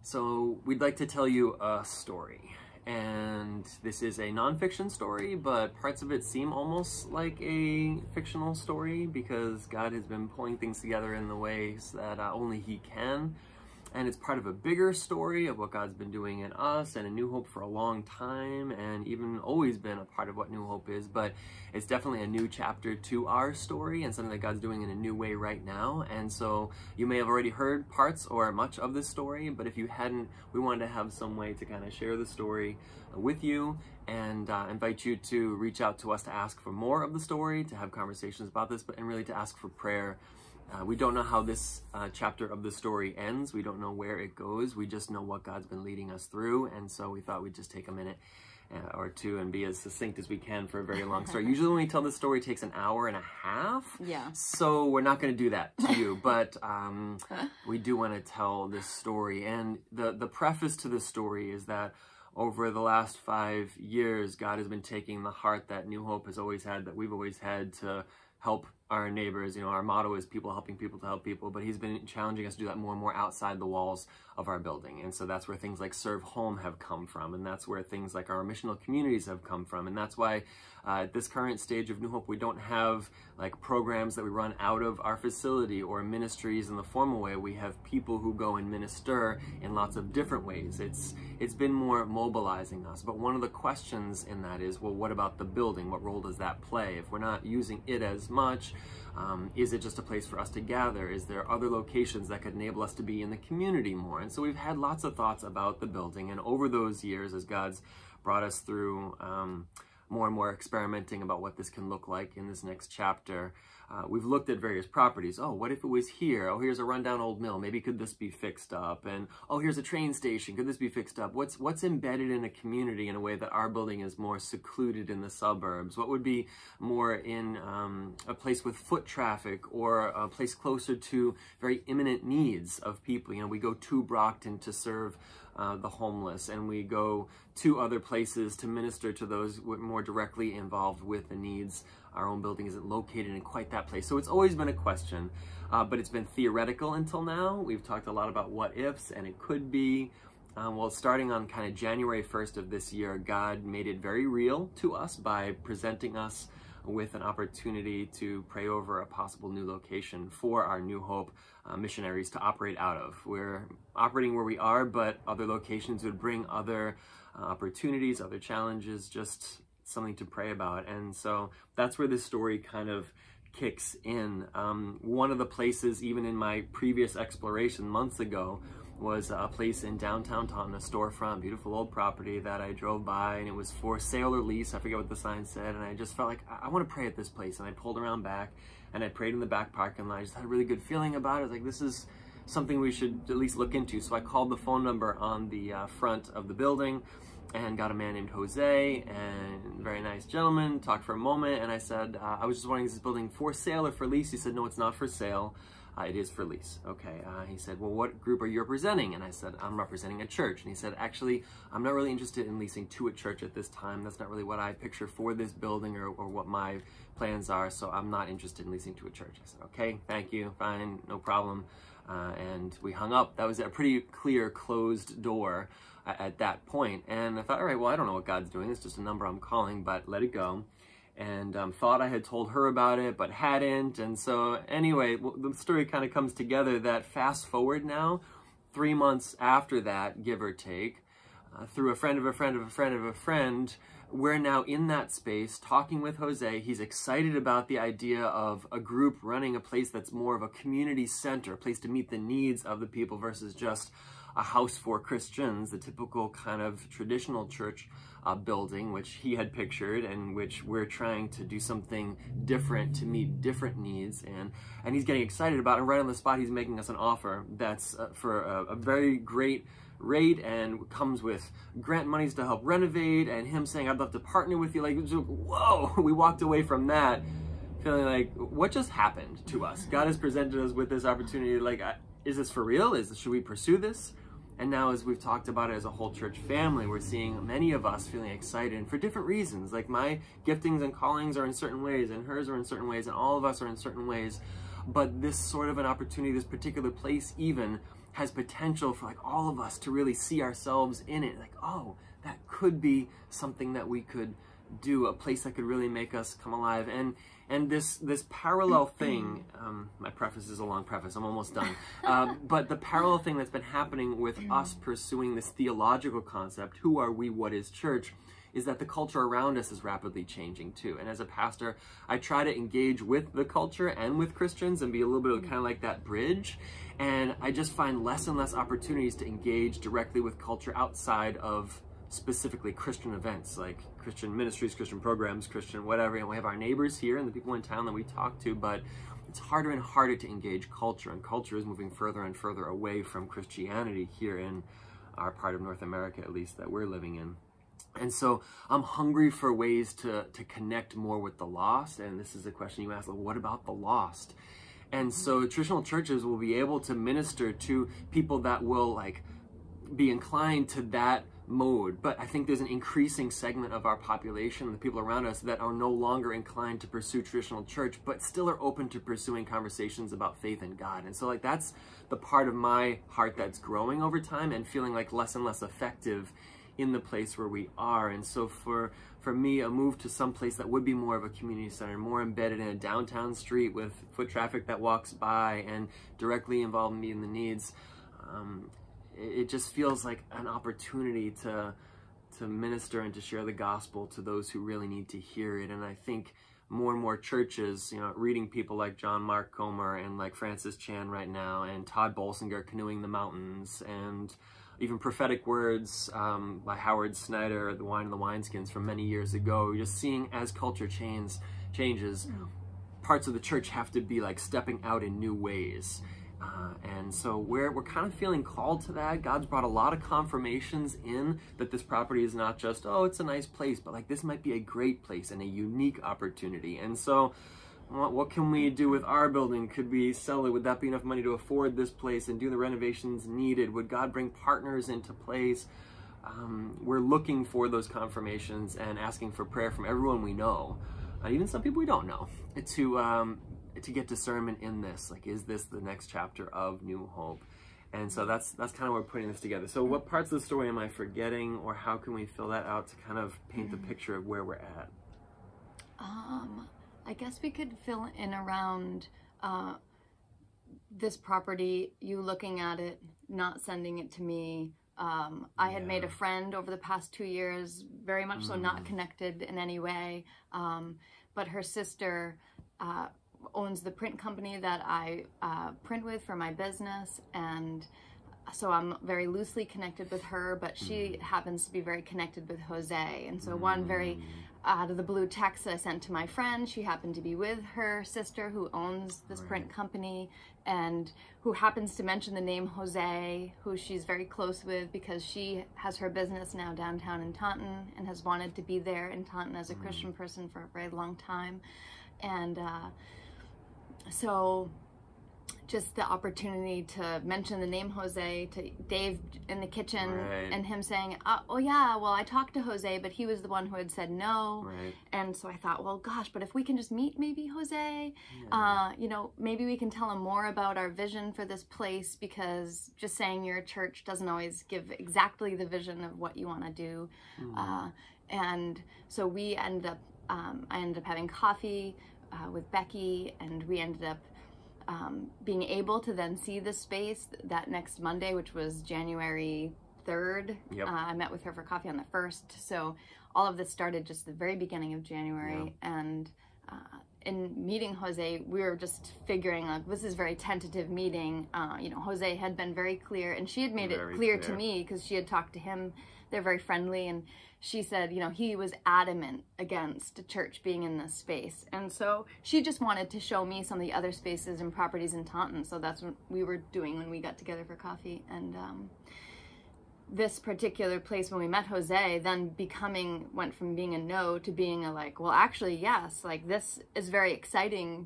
So we'd like to tell you a story, and this is a nonfiction story, but parts of it seem almost like a fictional story because God has been pulling things together in the ways that only He can. And it's part of a bigger story of what God's been doing in us and in New Hope for a long time, and even always been a part of what New Hope is. But it's definitely a new chapter to our story and something that God's doing in a new way right now. And so you may have already heard parts or much of this story, but if you hadn't, we wanted to have some way to kind of share the story with you and invite you to reach out to us to ask for more of the story, to have conversations about this, and really to ask for prayer. We don't know how this chapter of the story ends. We don't know where it goes. We just know what God's been leading us through. And so we thought we'd just take a minute or two and be as succinct as we can for a very long story. Usually when we tell the story, it takes an hour and a half. Yeah. So we're not going to do that to you, but we do want to tell this story. And the preface to the story is that over the last 5 years, God has been taking the heart that New Hope has always had, that we've always had, to help our neighbors. You know, our motto is people helping people to help people, but He's been challenging us to do that more and more outside the walls of our building. And so that's where things like Serve Home have come from, and that's where things like our missional communities have come from. And that's why at this current stage of New Hope, we don't have like programs that we run out of our facility or ministries in the formal way. We have people who go and minister in lots of different ways. It's been more mobilizing us. But one of the questions in that is, well, what about the building? What role does that play? If we're not using it as much, is it just a place for us to gather? Is there other locations that could enable us to be in the community more? And so we've had lots of thoughts about the building. And over those years, as God's brought us through more and more experimenting about what this can look like in this next chapter, we've looked at various properties. Oh, what if it was here? Oh, here's a rundown old mill. Maybe could this be fixed up? And oh, here's a train station. Could this be fixed up? What's embedded in a community in a way that our building is more secluded in the suburbs? What would be more in a place with foot traffic, or a place closer to very imminent needs of people? You know, we go to Brockton to serve the homeless, and we go to other places to minister to those more directly involved with the needs. Our own building isn't located in quite that place. So it's always been a question, but it's been theoretical until now. We've talked a lot about what ifs, and it could be. Well, starting on kind of January 1st of this year, God made it very real to us by presenting us with an opportunity to pray over a possible new location for our New Hope missionaries to operate out of. We're operating where we are, but other locations would bring other opportunities, other challenges, just something to pray about. And so that's where this story kind of kicks in. One of the places, even in my previous exploration months ago, was a place in downtown Taunton, a storefront, beautiful old property that I drove by, and it was for sale or lease. I forget what the sign said, and I just felt like I want to pray at this place. And I pulled around back, and I prayed in the back parking lot. I just had a really good feeling about it. I was like, this is something we should at least look into. So I called the phone number on the front of the building and got a man named Jose, and very nice gentleman, talked for a moment, and I said, I was just wondering, is this building for sale or for lease? He said, no, it's not for sale. It is for lease. Okay. He said, well, what group are you representing? And I said, I'm representing a church. And he said, actually, I'm not really interested in leasing to a church at this time. That's not really what I picture for this building, or what my plans are. So I'm not interested in leasing to a church. I said, okay, thank you. Fine. No problem. And we hung up. That was a pretty clear closed door at that point. And I thought, all right, well, I don't know what God's doing. It's just a number I'm calling, but let it go. And thought I had told her about it, but hadn't. And so anyway, the story kind of comes together that fast forward now, 3 months after that, give or take, through a friend of a friend of a friend of a friend, we're now in that space talking with Jose. He's excited about the idea of a group running a place that's more of a community center, a place to meet the needs of the people versus just a house for Christians, the typical kind of traditional church building, which he had pictured, and which we're trying to do something different to meet different needs. And he's getting excited about it. And right on the spot, he's making us an offer that's for a very great rate, and comes with grant monies to help renovate, and him saying, I'd love to partner with you. Like, whoa, we walked away from that feeling like, what just happened to us? God has presented us with this opportunity. Like, is this for real? Should we pursue this? And now, as we've talked about it as a whole church family, we're seeing many of us feeling excited, and for different reasons. Like, my giftings and callings are in certain ways, and hers are in certain ways, and all of us are in certain ways but this sort of an opportunity, this particular place even, has potential for like all of us to really see ourselves in it. Like, oh, that could be something that we could do, a place that could really make us come alive. And this parallel thing, my preface is a long preface, I'm almost done, but the parallel thing that's been happening with us pursuing this theological concept, who are we, what is church, is that the culture around us is rapidly changing too. And as a pastor, I try to engage with the culture and with Christians and be a little bit of kind of like that bridge. And I just find less and less opportunities to engage directly with culture outside of specifically Christian events, like Christian ministries, Christian programs, Christian whatever. And we have our neighbors here and the people in town that we talk to, but it's harder and harder to engage culture, and culture is moving further and further away from Christianity here in our part of North America, at least, that we're living in. And so I'm hungry for ways to connect more with the lost. And this is a question you asked, like, what about the lost? And so traditional churches will be able to minister to people that will like be inclined to that mode. But I think there's an increasing segment of our population, the people around us, that are no longer inclined to pursue traditional church, but still are open to pursuing conversations about faith in God. And so like that's the part of my heart that's growing over time and feeling like less and less effective in the place where we are. And so for me, a move to some place that would be more of a community center, more embedded in a downtown street with foot traffic that walks by and directly involved in meeting the needs, it just feels like an opportunity to minister and to share the gospel to those who really need to hear it. And I think more and more churches, you know, reading people like John Mark Comer and like Francis Chan right now, and Todd Bolsinger, Canoeing the Mountains, and even Prophetic Words by Howard Snyder, The Wine and the Wineskins from many years ago. Just seeing as culture changes, parts of the church have to be like stepping out in new ways. And so we're kind of feeling called to that. God's brought a lot of confirmations in that this property is not just, oh, it's a nice place, but like this might be a great place and a unique opportunity. And so what can we do with our building? Could we sell it? Would that be enough money to afford this place and do the renovations needed? Would God bring partners into place? We're looking for those confirmations and asking for prayer from everyone we know, even some people we don't know, to get discernment in this. Like, is this the next chapter of New Hope? And so that's kind of why we're putting this together. So what parts of the story am I forgetting, or how can we fill that out to kind of paint the picture of where we're at? I guess we could fill in around this property, you looking at it, not sending it to me. I had made a friend over the past 2 years, very much so not connected in any way, but her sister owns the print company that I print with for my business, and so I'm very loosely connected with her, but she happens to be very connected with Jose. And so one very out of the blue text that I sent to my friend, she happened to be with her sister who owns this print company and who happens to mention the name Jose, who she's very close with because she has her business now downtown in Taunton and has wanted to be there in Taunton as a Christian person for a very long time. And so just the opportunity to mention the name Jose to Dave in the kitchen, and him saying, oh yeah, well, I talked to Jose, but he was the one who had said no. And so I thought, well, gosh, but if we can just meet maybe Jose, you know, maybe we can tell him more about our vision for this place, because just saying you're a church doesn't always give exactly the vision of what you want to do. And so we ended up, I ended up having coffee with Becky, and we ended up being able to then see the space that next Monday, which was January 3rd. I met with her for coffee on the 1st. So all of this started just the very beginning of January. And in meeting Jose, we were just figuring, like, this is a very tentative meeting. You know, Jose had been very clear, and she had made it clear to me because she had talked to him. They're very friendly, and she said, you know, he was adamant against a church being in this space. And so she just wanted to show me some of the other spaces and properties in Taunton. So that's what we were doing when we got together for coffee. And this particular place, when we met Jose, then went from being a no to being a like, well, actually, yes, like this is very exciting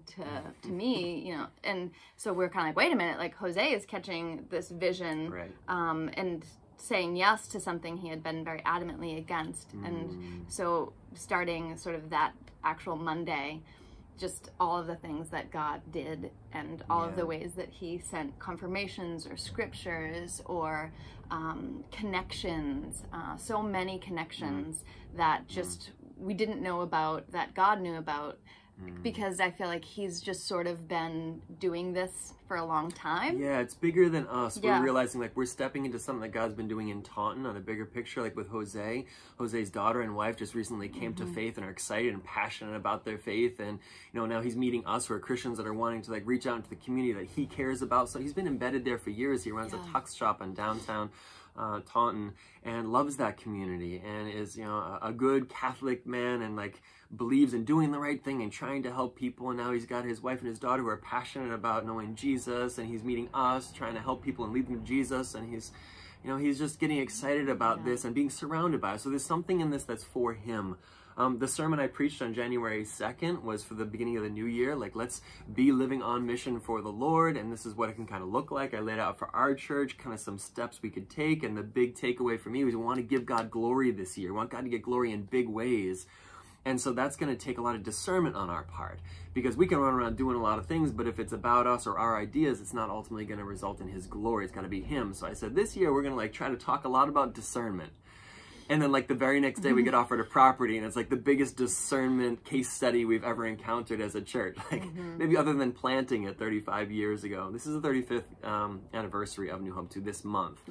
to me, you know. And so we're kind of like, wait a minute, like Jose is catching this vision, and saying yes to something he had been very adamantly against. And so starting sort of that actual Monday, just all of the things that God did and all of the ways that he sent confirmations or scriptures or connections, so many connections that just we didn't know about, that God knew about, because I feel like he's just sort of been doing this for a long time. Yeah, it's bigger than us. We're realizing like we're stepping into something that God's been doing in Taunton on a bigger picture, like with Jose. Jose's daughter and wife just recently came to faith and are excited and passionate about their faith. And, you know, now he's meeting us who are Christians that are wanting to like reach out into the community that he cares about. So he's been embedded there for years. He runs a tux shop in downtown Taunton and loves that community and is, you know, a good Catholic man and like believes in doing the right thing and trying to help people. And now he's got his wife and his daughter who are passionate about knowing Jesus, and he's meeting us, trying to help people and lead them to Jesus. And he's, you know, he's just getting excited about this and being surrounded by it. So there's something in this that's for him. The sermon I preached on January 2nd was for the beginning of the new year. Like, let's be living on mission for the Lord. And this is what it can kind of look like. I laid out for our church kind of some steps we could take. And the big takeaway for me was we want to give God glory this year. We want God to get glory in big ways. And so that's going to take a lot of discernment on our part, because we can run around doing a lot of things, but if it's about us or our ideas, it's not ultimately going to result in his glory. It's got to be him. So I said, this year we're going to like try to talk a lot about discernment. And then like the very next day we get offered a property, and it's like the biggest discernment case study we've ever encountered as a church. Like maybe other than planting it 35 years ago. This is the 35th anniversary of New Hope 2 this month.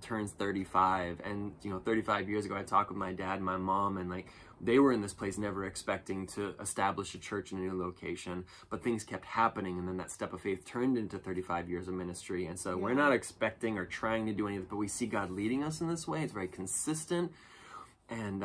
Turns 35. And, you know, 35 years ago I talked with my dad and my mom, and like they were in this place never expecting to establish a church in a new location, but things kept happening, and then that step of faith turned into 35 years of ministry. And so we're not expecting or trying to do anything, but we see God leading us in this way. It's very consistent, and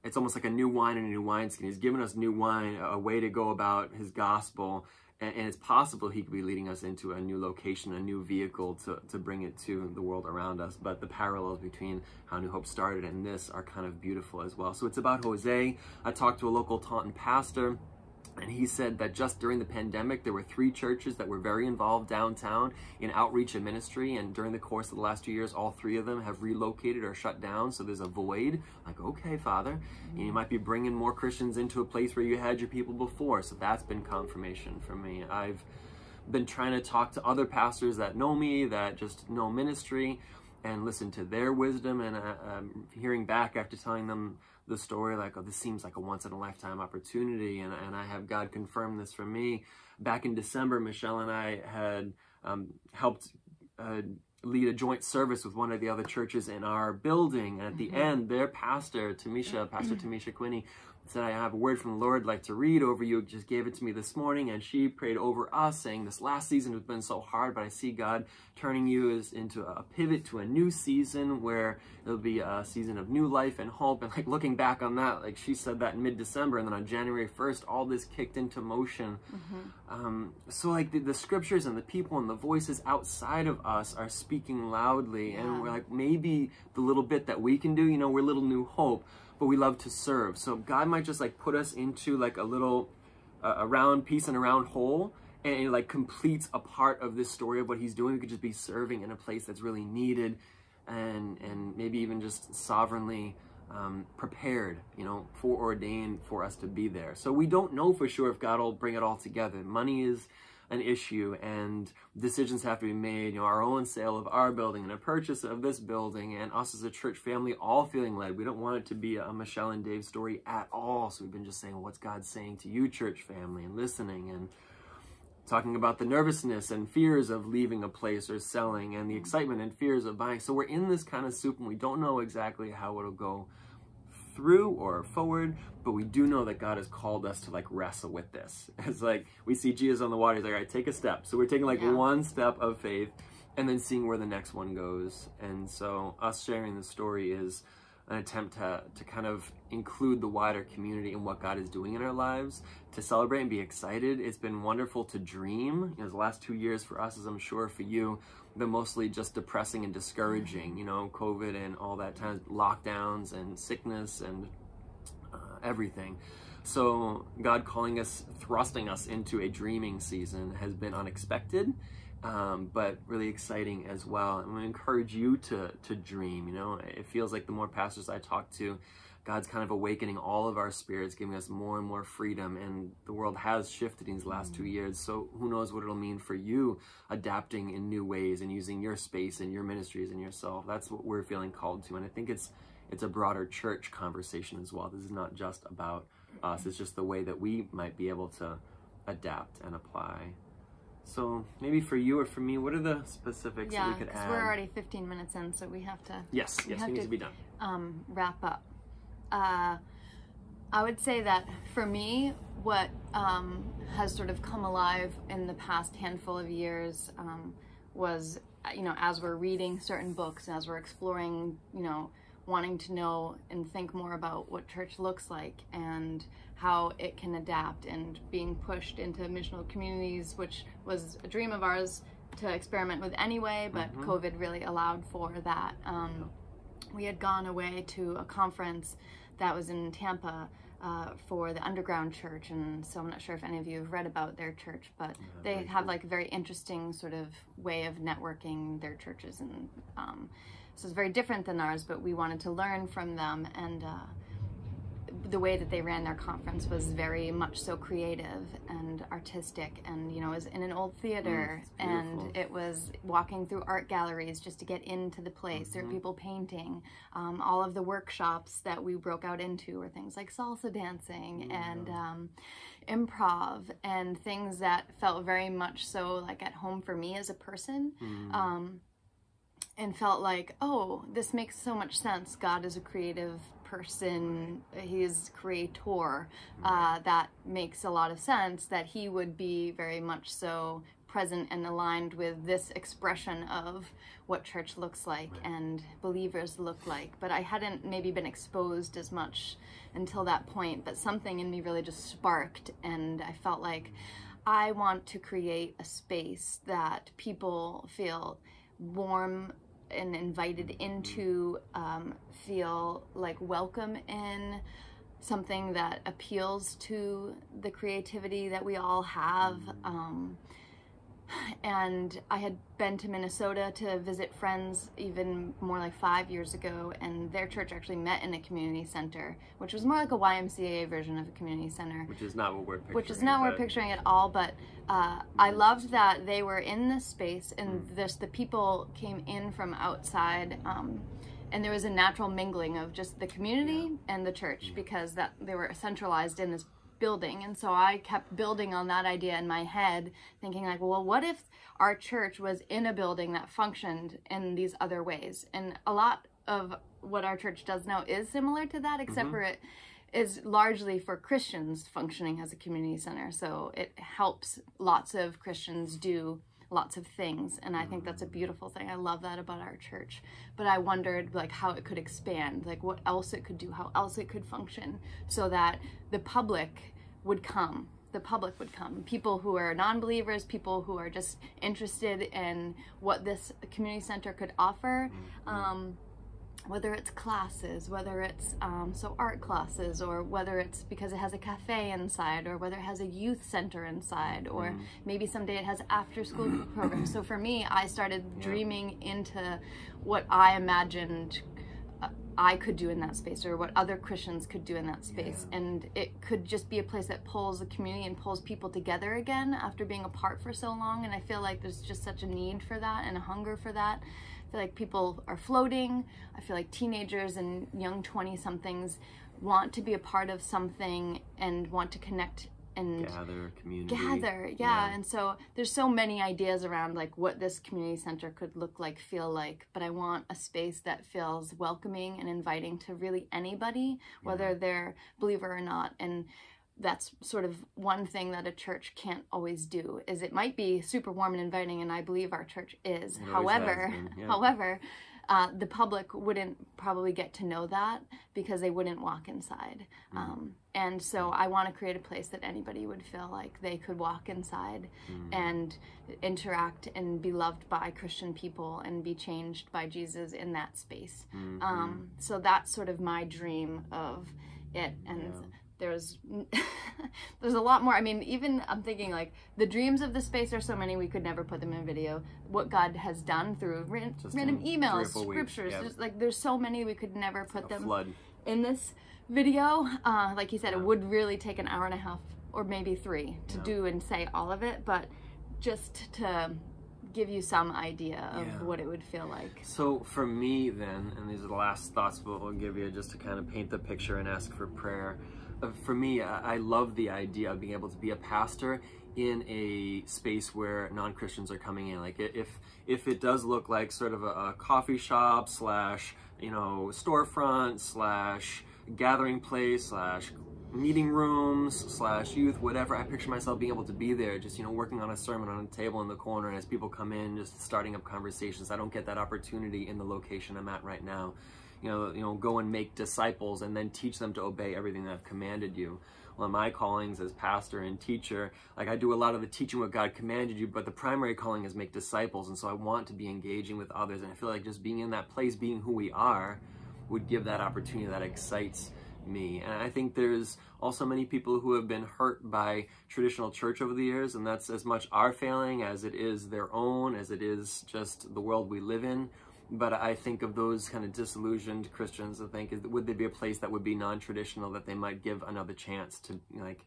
it's almost like a new wine in a new wineskin. He's given us new wine, a way to go about his gospel, and it's possible he could be leading us into a new location, a new vehicle to bring it to the world around us. But the parallels between how New Hope started and this are kind of beautiful as well. So it's about Jose. I talked to a local Taunton pastor, and he said that just during the pandemic, there were 3 churches that were very involved downtown in outreach and ministry. And during the course of the last 2 years, all 3 of them have relocated or shut down. So there's a void. Like, okay, Father, you might be bringing more Christians into a place where you had your people before. So that's been confirmation for me. I've been trying to talk to other pastors that know me, that just know ministry, and listen to their wisdom. And hearing back after telling them the story, like, oh, this seems like a once-in-a-lifetime opportunity, and I have God confirm this for me. Back in December, Michelle and I had helped lead a joint service with one of the other churches in our building, and at the end, their pastor, Pastor Tamisha Quinney, said, I have a word from the Lord I'd like to read over you. Just gave it to me this morning, and she prayed over us, saying this last season has been so hard, but I see God turning you into a pivot to a new season where it'll be a season of new life and hope. And like looking back on that, like she said that in mid-December, and then on January 1st, all this kicked into motion. So like the scriptures and the people and the voices outside of us are speaking loudly, and we're like, maybe the little bit that we can do, you know, we're Little New Hope, but we love to serve. So God might just like put us into like a little a round piece in a round hole, and it like completes a part of this story of what he's doing. We could just be serving in a place that's really needed, and maybe even just sovereignly prepared, you know, foreordained for us to be there. So we don't know for sure if God will bring it all together. Money is an issue, and decisions have to be made. You know, our own sale of our building and a purchase of this building, and us as a church family all feeling led. We don't want it to be a Michelle and Dave story at all. So we've been just saying, what's God saying to you, church family, and listening, and talking about the nervousness and fears of leaving a place or selling, and the excitement and fears of buying. So we're in this kind of soup, and we don't know exactly how it'll go through or forward, but we do know that God has called us to like wrestle with this. It's like we see Jesus on the water. He's like, all right, take a step. So we're taking like one step of faith and then seeing where the next one goes. And so us sharing the story is an attempt to kind of include the wider community in what God is doing in our lives, to celebrate and be excited. It's been wonderful to dream. You know, the last 2 years for us, as I'm sure for you, been mostly just depressing and discouraging, you know, COVID and all that time, lockdowns and sickness and everything. So God calling us, thrusting us into a dreaming season has been unexpected, but really exciting as well. I'm going to encourage you to dream. You know, it feels like the more pastors I talk to, God's kind of awakening all of our spirits, giving us more and more freedom, and the world has shifted in these last 2 years. So who knows what it'll mean for you, adapting in new ways and using your space and your ministries and yourself. That's what we're feeling called to, and I think it's a broader church conversation as well. This is not just about us. It's just the way that we might be able to adapt and apply. So maybe for you or for me, what are the specifics that we could add? Yeah, we're already 15 minutes in, so we have to... Yes, we need to be done. Wrap up. I would say that for me, what has sort of come alive in the past handful of years was, as we're reading certain books, as we're exploring, wanting to know and think more about what church looks like and how it can adapt, and being pushed into missional communities, which was a dream of ours to experiment with anyway, but COVID really allowed for that. We had gone away to a conference that was in Tampa for the Underground Church, and so I'm not sure if any of you have read about their church, but they have like a very interesting sort of way of networking their churches, and so it's very different than ours, but we wanted to learn from them, and the way that they ran their conference was very much so creative and artistic, and it was in an old theater, and it was walking through art galleries just to get into the place. There were people painting. All of the workshops that we broke out into were things like salsa dancing and improv, and things that felt very much so like at home for me as a person. And felt like, oh, this makes so much sense. God is a creative person. He's creator. That makes a lot of sense that he would be very much so present and aligned with this expression of what church looks like and believers look like. But I hadn't maybe been exposed as much until that point, but something in me really just sparked, and I felt like I want to create a space that people feel warm and invited into, feel like welcome in, something that appeals to the creativity that we all have. And I had been to Minnesota to visit friends even more like 5 years ago, and their church actually met in a community center, which was more like a YMCA version of a community center. Which is not what we're picturing. Which is not what we're picturing at all, but I loved that they were in this space, and the people came in from outside, and there was a natural mingling of just the community and the church, because they were centralized in this building. And so I kept building on that idea in my head, thinking like, well, what if our church was in a building that functioned in these other ways? And a lot of what our church does now is similar to that, except for it is largely for Christians functioning as a community center. So it helps lots of Christians do lots of things, and I think that's a beautiful thing. I love that about our church. But I wondered like how it could expand, like what else it could do, how else it could function, so that the public would come. People who are non-believers, people who are just interested in what this community center could offer, whether it's classes, whether it's art classes, or whether it's because it has a cafe inside, or whether it has a youth center inside, or maybe someday it has after-school programs. So for me, I started dreaming into what I imagined I could do in that space, or what other Christians could do in that space. And it could just be a place that pulls the community and pulls people together again after being apart for so long. And I feel like there's just such a need for that and a hunger for that. I feel like people are floating. I feel like teenagers and young 20-somethings want to be a part of something and want to connect and gather. And so there's so many ideas around like what this community center could look like, feel like, but I want a space that feels welcoming and inviting to really anybody, whether they're believer or not. And that's sort of one thing that a church can't always do, is it might be super warm and inviting, and I believe our church is. However, the public wouldn't probably get to know that because they wouldn't walk inside. And so I want to create a place that anybody would feel like they could walk inside and interact and be loved by Christian people and be changed by Jesus in that space. So that's sort of my dream of it. And there's a lot more. I mean, even I'm thinking like the dreams of the space are so many we could never put them in video. What God has done through random emails, scriptures, there's so many we could never put them in this video. Like you said, it would really take an hour and a half or maybe 3 to do and say all of it, but just to give you some idea of what it would feel like. So for me then, and these are the last thoughts we'll give you just to kind of paint the picture and ask for prayer. For me, I love the idea of being able to be a pastor in a space where non-Christians are coming in. Like if it does look like sort of a coffee shop slash, you know, storefront slash gathering place slash meeting rooms slash youth, whatever, I picture myself being able to be there, just, you know, working on a sermon on a table in the corner, and as people come in, just starting up conversations. I don't get that opportunity in the location I'm at right now. You know, go and make disciples and then teach them to obey everything that I've commanded you. Well, my callings as pastor and teacher, like I do a lot of the teaching what God commanded you, but the primary calling is make disciples, and so I want to be engaging with others, and I feel like just being in that place, being who we are, would give that opportunity that excites me. And I think there's also many people who have been hurt by traditional church over the years, and that's as much our failing as it is their own, as it is just the world we live in. But I think of those kind of disillusioned Christians, I think, would there be a place that would be non-traditional that they might give another chance to, you know, like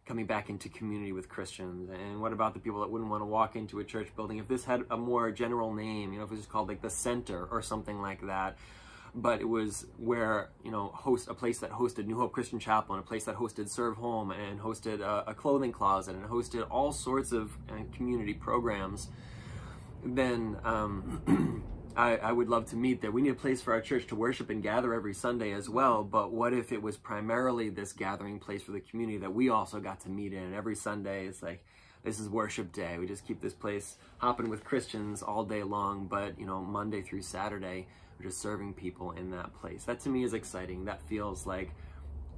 coming back into community with Christians? And what about the people that wouldn't want to walk into a church building? If this had a more general name, you know, if it was called like the Center or something like that, but it was where, you know, a place that hosted New Hope Christian Chapel, and a place that hosted Serve Home, and hosted a clothing closet, and hosted all sorts of community programs, then I would love to meet there. We need a place for our church to worship and gather every Sunday as well, but what if it was primarily this gathering place for the community that we also got to meet in? And every Sunday it's like, this is worship day. We just keep this place hopping with Christians all day long, but, you know, Monday through Saturday, we're just serving people in that place. That to me is exciting. That feels like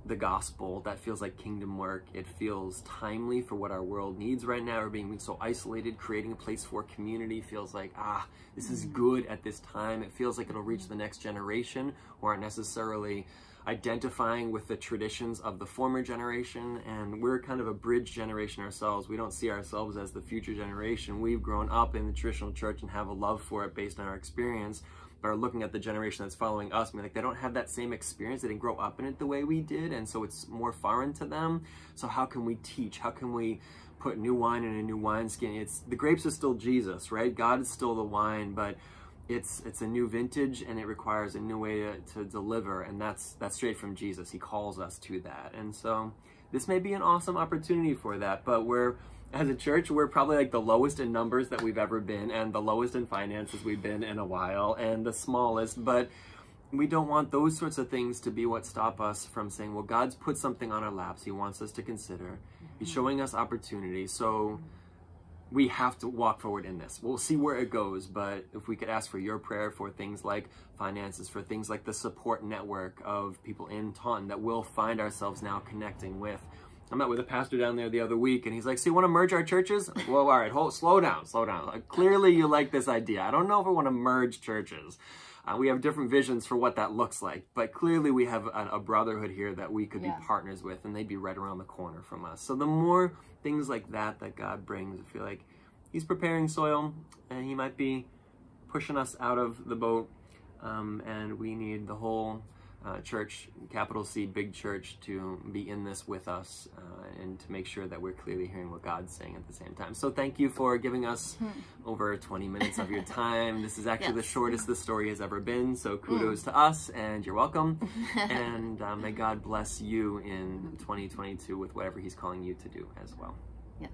the gospel. That feels like kingdom work. It feels timely for what our world needs right now. We're being so isolated. Creating a place for community feels like, this is good at this time. It feels like it'll reach the next generation who aren't necessarily identifying with the traditions of the former generation. And we're kind of a bridge generation ourselves. We don't see ourselves as the future generation. We've grown up in the traditional church and have a love for it based on our experience, but are looking at the generation that's following us, I mean, like, they don't have that same experience. They didn't grow up in it the way we did, and so it's more foreign to them. So how can we teach? How can we put new wine in a new wineskin? The grapes are still Jesus, right? God is still the wine, but it's a new vintage, and it requires a new way to deliver, and that's straight from Jesus. He calls us to that. And so this may be an awesome opportunity for that, but as a church, we're probably like the lowest in numbers that we've ever been, and the lowest in finances we've been in a while, and the smallest. But we don't want those sorts of things to be what stop us from saying, well, God's put something on our laps He wants us to consider. He's showing us opportunity, so we have to walk forward in this. We'll see where it goes, but if we could ask for your prayer for things like finances, for things like the support network of people in Taunton that we'll find ourselves now connecting with. I met with a pastor down there the other week, and he's like, so you want to merge our churches? I'm like, well, all right, slow down. Like, clearly you like this idea. I don't know if we want to merge churches. We have different visions for what that looks like, but clearly we have a brotherhood here that we could be partners with, and they'd be right around the corner from us. So the more things like that God brings, I feel like He's preparing soil, and He might be pushing us out of the boat, and we need the whole church, capital C, big church, to be in this with us, and to make sure that we're clearly hearing what God's saying at the same time. So thank you for giving us over 20 minutes of your time. This is actually the shortest this story has ever been, so kudos to us, and you're welcome. And may God bless you in 2022 with whatever He's calling you to do as well. Yes.